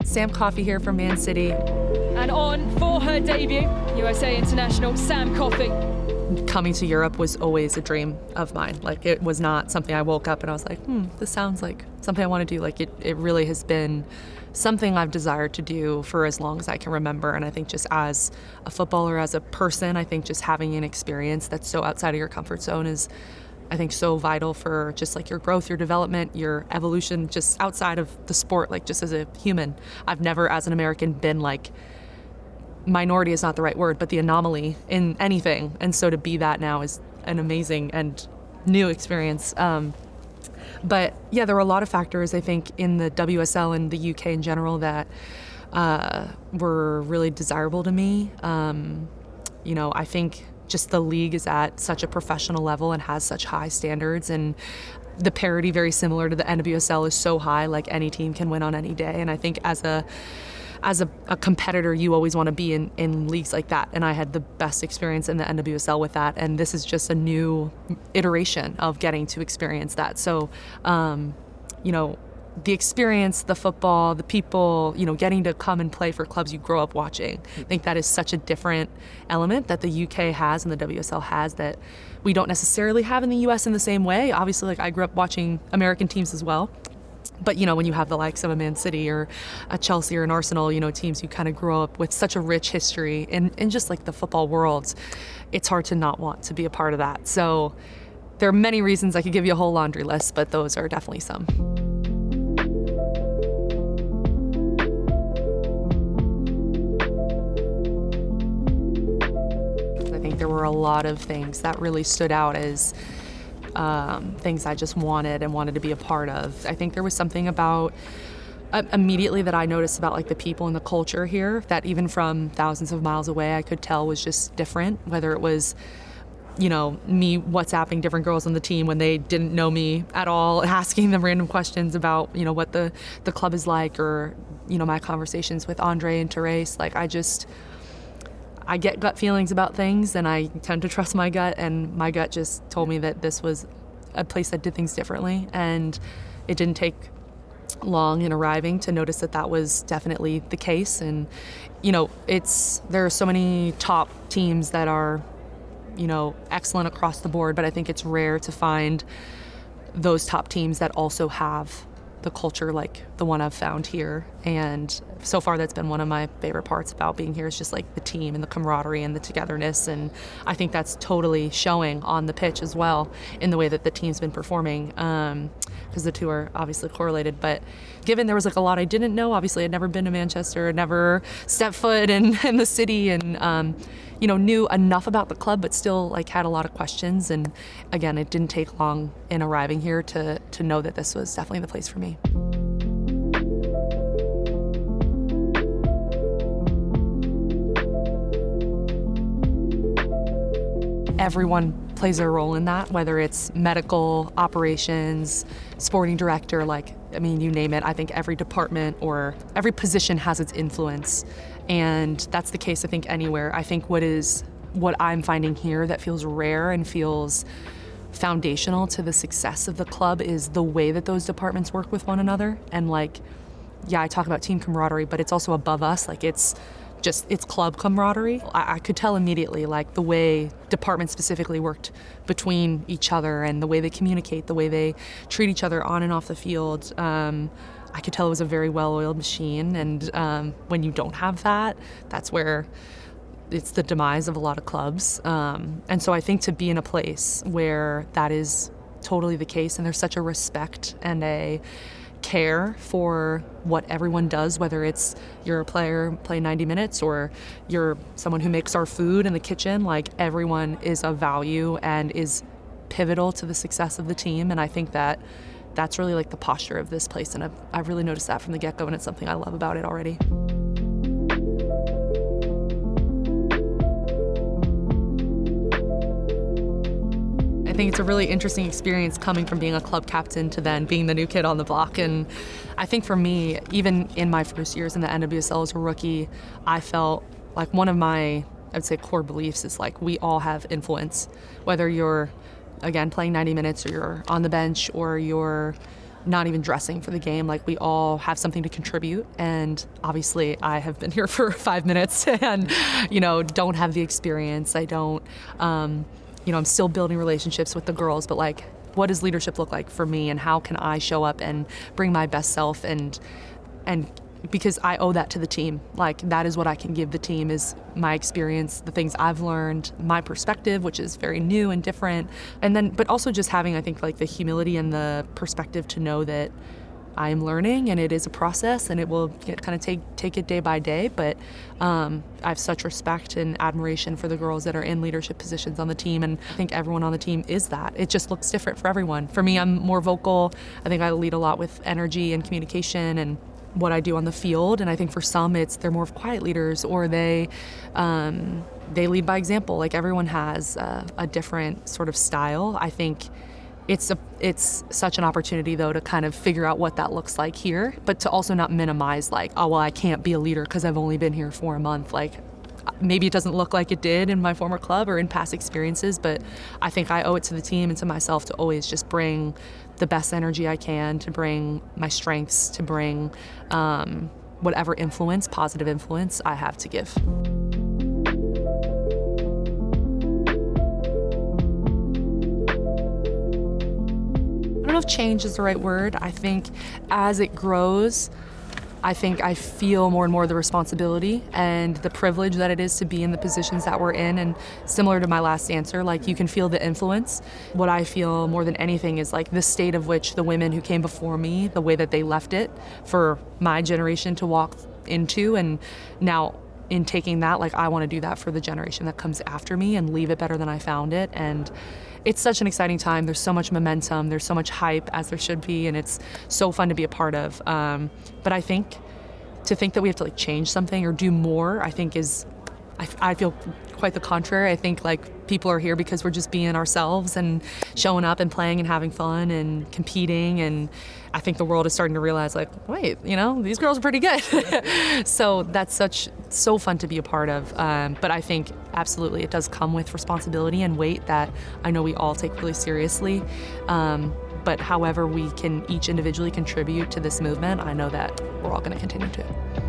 Sam Coffey here from Man City. And on for her debut, USA international Sam Coffey. Coming to Europe was always a dream of mine. Like, it was not something I woke up and I was like, this sounds like something I want to do. Like, it really has been something I've desired to do for as long as I can remember. And I think just as a footballer, as a person, I think just having an experience that's so outside of your comfort zone is, I think, so vital for just like your growth, your development, your evolution, just outside of the sport, like just as a human. I've never, as an American, been like, minority is not the right word, but the anomaly in anything. And so to be that now is an amazing and new experience. But yeah, there were a lot of factors, I think, in the WSL and the UK in general that were really desirable to me. I think just the league is at such a professional level and has such high standards, and the parity, very similar to the NWSL, is so high, like any team can win on any day. And I think as a competitor, you always want to be in leagues like that. And I had the best experience in the NWSL with that. And this is just a new iteration of getting to experience that. So, the experience, the football, the people, getting to come and play for clubs you grow up watching. I think that is such a different element that the UK has and the WSL has that we don't necessarily have in the US in the same way. Obviously, like, I grew up watching American teams as well. But, when you have the likes of a Man City or a Chelsea or an Arsenal, teams you kind of grow up with such a rich history in just like the football world, it's hard to not want to be a part of that. So there are many reasons. I could give you a whole laundry list, but those are definitely some. I think there were a lot of things that really stood out as things I just wanted to be a part of. I think there was something about immediately that I noticed about like the people and the culture here that even from thousands of miles away I could tell was just different, whether it was me WhatsApping different girls on the team when they didn't know me at all, asking them random questions about what the club is like, or my conversations with Andre and Therese. Like, I get gut feelings about things, and I tend to trust my gut, and my gut just told me that this was a place that did things differently. And it didn't take long in arriving to notice that was definitely the case. And, there are so many top teams that are, excellent across the board, but I think it's rare to find those top teams that also have the culture like the one I've found here. And so far that's been one of my favorite parts about being here, is just like the team and the camaraderie and the togetherness. And I think that's totally showing on the pitch as well in the way that the team's been performing, because the two are obviously correlated. But given there was like a lot I didn't know, obviously I'd never been to Manchester, never stepped foot in the city, and knew enough about the club, but still like had a lot of questions. And again, it didn't take long in arriving here to know that this was definitely the place for me. Everyone plays a role in that, whether it's medical, operations, sporting director, you name it. I think every department or every position has its influence. And that's the case, I think, anywhere. I think what I'm finding here that feels rare and feels foundational to the success of the club is the way that those departments work with one another. And I talk about team camaraderie, but it's also above us. Like, it's club camaraderie. I could tell immediately, like, the way departments specifically worked between each other and the way they communicate, the way they treat each other on and off the field. I could tell it was a very well-oiled machine. And when you don't have that, that's where it's the demise of a lot of clubs. And so I think to be in a place where that is totally the case, and there's such a respect and a care for what everyone does, whether it's you're a player, play 90 minutes, or you're someone who makes our food in the kitchen, like, everyone is of value and is pivotal to the success of the team. And I think that's really like the posture of this place. And I've really noticed that from the get-go, and it's something I love about it already. I think it's a really interesting experience coming from being a club captain to then being the new kid on the block. And I think for me, even in my first years in the NWSL as a rookie, I felt like one of my, I'd say, core beliefs is like, we all have influence, whether you're, again, playing 90 minutes, or you're on the bench, or you're not even dressing for the game. Like, we all have something to contribute, and obviously I have been here for 5 minutes and, don't have the experience. I don't, I'm still building relationships with the girls, but like, what does leadership look like for me, and how can I show up and bring my best self, and because I owe that to the team. Like, that is what I can give the team, is my experience, the things I've learned, my perspective, which is very new and different. And then, but also just having, I think, like the humility and the perspective to know that I am learning, and it is a process, and it will kind of take it day by day. But I have such respect and admiration for the girls that are in leadership positions on the team, and I think everyone on the team is that. It just looks different for everyone. For me, I'm more vocal. I think I lead a lot with energy and communication and what I do on the field, and I think for some they're more of quiet leaders, or they lead by example. Like, everyone has a different sort of style. I think it's such an opportunity, though, to kind of figure out what that looks like here, but to also not minimize, like, oh, well, I can't be a leader because I've only been here for a month. Like, maybe it doesn't look like it did in my former club or in past experiences, but I think I owe it to the team and to myself to always just bring the best energy I can, to bring my strengths, to bring whatever positive influence I have to give. I don't know if change is the right word. I think as it grows, I think I feel more and more the responsibility and the privilege that it is to be in the positions that we're in. And similar to my last answer, like, you can feel the influence. What I feel more than anything is like the state of which the women who came before me, the way that they left it for my generation to walk into. And now in taking that, like, I want to do that for the generation that comes after me and leave it better than I found it. And it's such an exciting time. There's so much momentum. There's so much hype, as there should be, and it's so fun to be a part of. But I think to think that we have to, like, change something or do more, I think I feel quite the contrary. I think, like, people are here because we're just being ourselves and showing up and playing and having fun and competing. And I think the world is starting to realize, like, wait, these girls are pretty good. So that's so fun to be a part of. But I think absolutely it does come with responsibility and weight that I know we all take really seriously. But however we can each individually contribute to this movement, I know that we're all going to continue to.